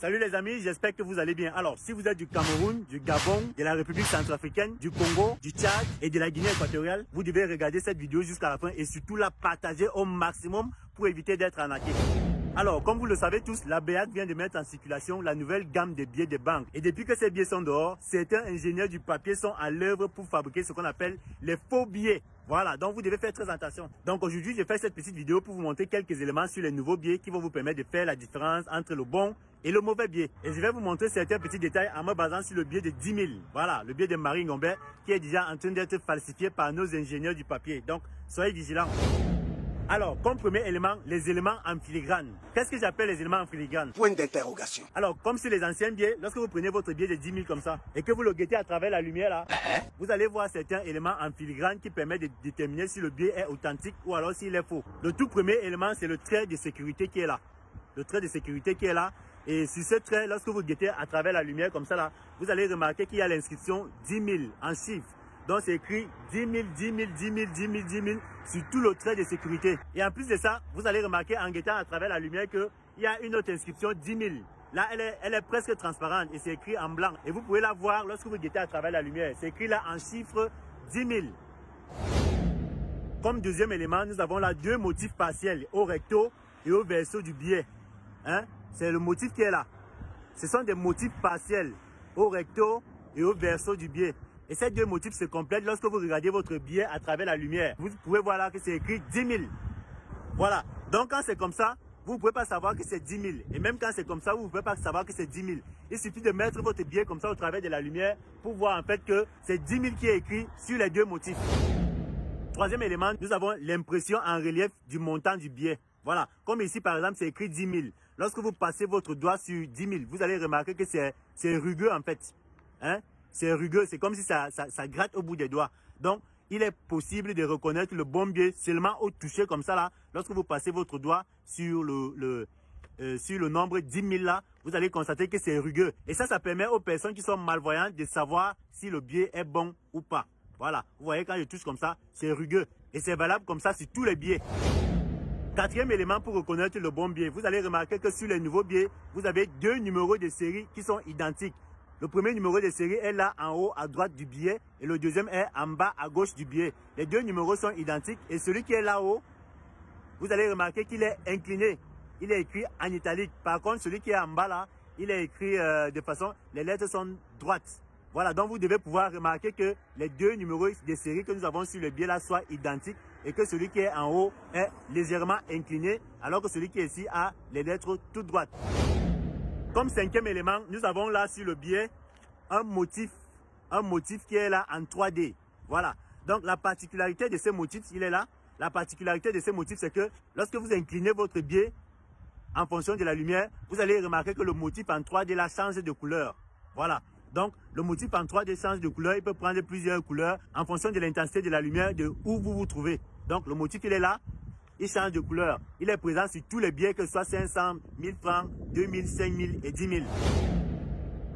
Salut les amis, j'espère que vous allez bien. Alors, si vous êtes du Cameroun, du Gabon, de la République centrafricaine, du Congo, du Tchad et de la Guinée équatoriale, vous devez regarder cette vidéo jusqu'à la fin et surtout la partager au maximum pour éviter d'être arnaqué. Alors, comme vous le savez tous, la BEAC vient de mettre en circulation la nouvelle gamme de billets de banque. Et depuis que ces billets sont dehors, certains ingénieurs du papier sont à l'œuvre pour fabriquer ce qu'on appelle les faux billets. Voilà, donc vous devez faire très attention. Donc aujourd'hui, je fais cette petite vidéo pour vous montrer quelques éléments sur les nouveaux billets qui vont vous permettre de faire la différence entre le bon et le mauvais billet. Et je vais vous montrer certains petits détails en me basant sur le billet de 10 000. Voilà, le billet de Marie Ngombe qui est déjà en train d'être falsifié par nos ingénieurs du papier. Donc, soyez vigilants. Alors, comme premier élément, les éléments en filigrane. Qu'est-ce que j'appelle les éléments en filigrane? Point d'interrogation. Alors, comme sur les anciens billets, lorsque vous prenez votre billet de 10 000 comme ça, et que vous le guettez à travers la lumière là, vous allez voir certains éléments en filigrane qui permettent de déterminer si le billet est authentique ou alors s'il est faux. Le tout premier élément, c'est le trait de sécurité qui est là. Le trait de sécurité qui est là. Et sur ce trait, lorsque vous guettez à travers la lumière comme ça là, vous allez remarquer qu'il y a l'inscription 10 000 en chiffres. Donc c'est écrit 10 000, 10 000, 10 000, 10 000, 10 000 sur tout le trait de sécurité. Et en plus de ça, vous allez remarquer en guettant à travers la lumière qu'il y a une autre inscription 10 000. Là, elle est presque transparente et c'est écrit en blanc. Et vous pouvez la voir lorsque vous guettez à travers la lumière. C'est écrit là en chiffre 10 000. Comme deuxième élément, nous avons là deux motifs partiels, au recto et au verso du billet. Hein? C'est le motif qui est là. Ce sont des motifs partiels, au recto et au verso du billet. Et ces deux motifs se complètent lorsque vous regardez votre billet à travers la lumière. Vous pouvez voir là que c'est écrit 10 000. Voilà. Donc quand c'est comme ça, vous ne pouvez pas savoir que c'est 10 000. Et même quand c'est comme ça, vous ne pouvez pas savoir que c'est 10 000. Il suffit de mettre votre billet comme ça au travers de la lumière pour voir en fait que c'est 10 000 qui est écrit sur les deux motifs. Troisième élément, nous avons l'impression en relief du montant du billet. Voilà. Comme ici par exemple, c'est écrit 10 000. Lorsque vous passez votre doigt sur 10 000, vous allez remarquer que c'est rugueux en fait. Hein? C'est rugueux, c'est comme si ça gratte au bout des doigts. Donc, il est possible de reconnaître le bon billet seulement au toucher comme ça là. Lorsque vous passez votre doigt sur le nombre 10 000 là, vous allez constater que c'est rugueux. Et ça permet aux personnes qui sont malvoyantes de savoir si le billet est bon ou pas. Voilà, vous voyez quand je touche comme ça, c'est rugueux. Et c'est valable comme ça sur tous les billets. Quatrième élément pour reconnaître le bon billet, vous allez remarquer que sur les nouveaux billets, vous avez deux numéros de série qui sont identiques. Le premier numéro de série est là en haut à droite du billet et le deuxième est en bas à gauche du billet. Les deux numéros sont identiques et celui qui est là-haut, vous allez remarquer qu'il est incliné. Il est écrit en italique. Par contre, celui qui est en bas là, il est écrit de façon, les lettres sont droites. Voilà, donc vous devez pouvoir remarquer que les deux numéros de série que nous avons sur le billet là soient identiques et que celui qui est en haut est légèrement incliné alors que celui qui est ici a les lettres toutes droites. Comme cinquième élément, nous avons là sur le billet un motif qui est là en 3D. Voilà. Donc la particularité de ce motif, il est là. La particularité de ce motif, c'est que lorsque vous inclinez votre billet en fonction de la lumière, vous allez remarquer que le motif en 3D là change de couleur. Voilà. Donc le motif en 3D change de couleur. Il peut prendre plusieurs couleurs en fonction de l'intensité de la lumière de où vous vous trouvez. Donc le motif, il est là. Il change de couleur. Il est présent sur tous les billets, que ce soit 500, 1000 francs, 2000, 5000 et 10 000.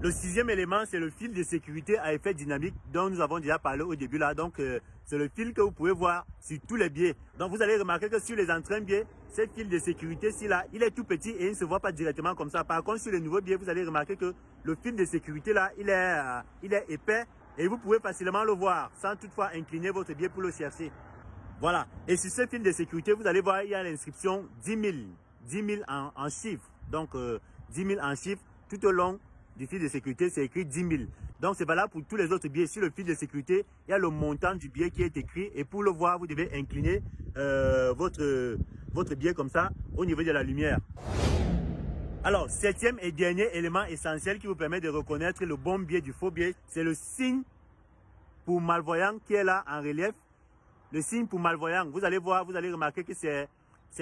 Le sixième élément, c'est le fil de sécurité à effet dynamique dont nous avons déjà parlé au début là. Donc, c'est le fil que vous pouvez voir sur tous les billets. Donc, vous allez remarquer que sur les entraînes billets, ce fil de sécurité-ci là, il est tout petit et il ne se voit pas directement comme ça. Par contre, sur les nouveaux billets, vous allez remarquer que le fil de sécurité là, il est épais et vous pouvez facilement le voir sans toutefois incliner votre billet pour le chercher. Voilà. Et sur ce fil de sécurité, vous allez voir, il y a l'inscription 10 000. 10 000 en chiffres. Donc, 10 000 en chiffres. Tout au long du fil de sécurité, c'est écrit 10 000. Donc, c'est valable pour tous les autres billets. Sur le fil de sécurité, il y a le montant du billet qui est écrit. Et pour le voir, vous devez incliner votre billet comme ça au niveau de la lumière. Alors, septième et dernier élément essentiel qui vous permet de reconnaître le bon billet du faux billet, c'est le signe pour malvoyant qui est là en relief. Le signe pour malvoyant, vous allez voir, vous allez remarquer que c'est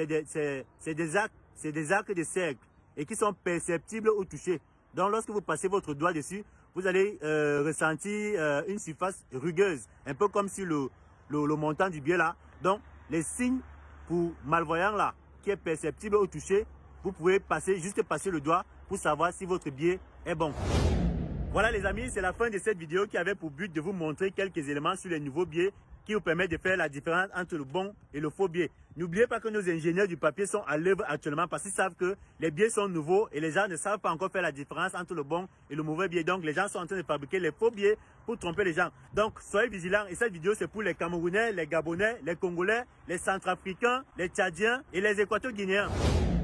des arcs de cercle et qui sont perceptibles au toucher. Donc, lorsque vous passez votre doigt dessus, vous allez ressentir une surface rugueuse, un peu comme sur le montant du billet là. Donc, les signes pour malvoyant là, qui est perceptible au toucher, vous pouvez juste passer le doigt pour savoir si votre billet est bon. Voilà les amis, c'est la fin de cette vidéo qui avait pour but de vous montrer quelques éléments sur les nouveaux billets qui vous permet de faire la différence entre le bon et le faux billet. N'oubliez pas que nos ingénieurs du papier sont à l'œuvre actuellement parce qu'ils savent que les billets sont nouveaux et les gens ne savent pas encore faire la différence entre le bon et le mauvais billet. Donc, les gens sont en train de fabriquer les faux billets pour tromper les gens. Donc, soyez vigilants. Et cette vidéo, c'est pour les Camerounais, les Gabonais, les Congolais, les Centrafricains, les Tchadiens et les Équato-Guinéens.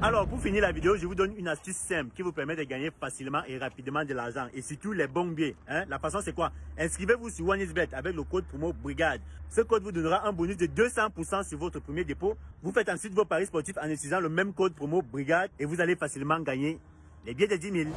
Alors, pour finir la vidéo, je vous donne une astuce simple qui vous permet de gagner facilement et rapidement de l'argent et surtout les bons billets. La façon, c'est quoi? Inscrivez-vous sur OneXBet avec le code promo Brigade. Ce code vous donnera un bonus de 200% sur votre premier dépôt. Vous faites ensuite vos paris sportifs en utilisant le même code promo Brigade et vous allez facilement gagner les billets de 10 000.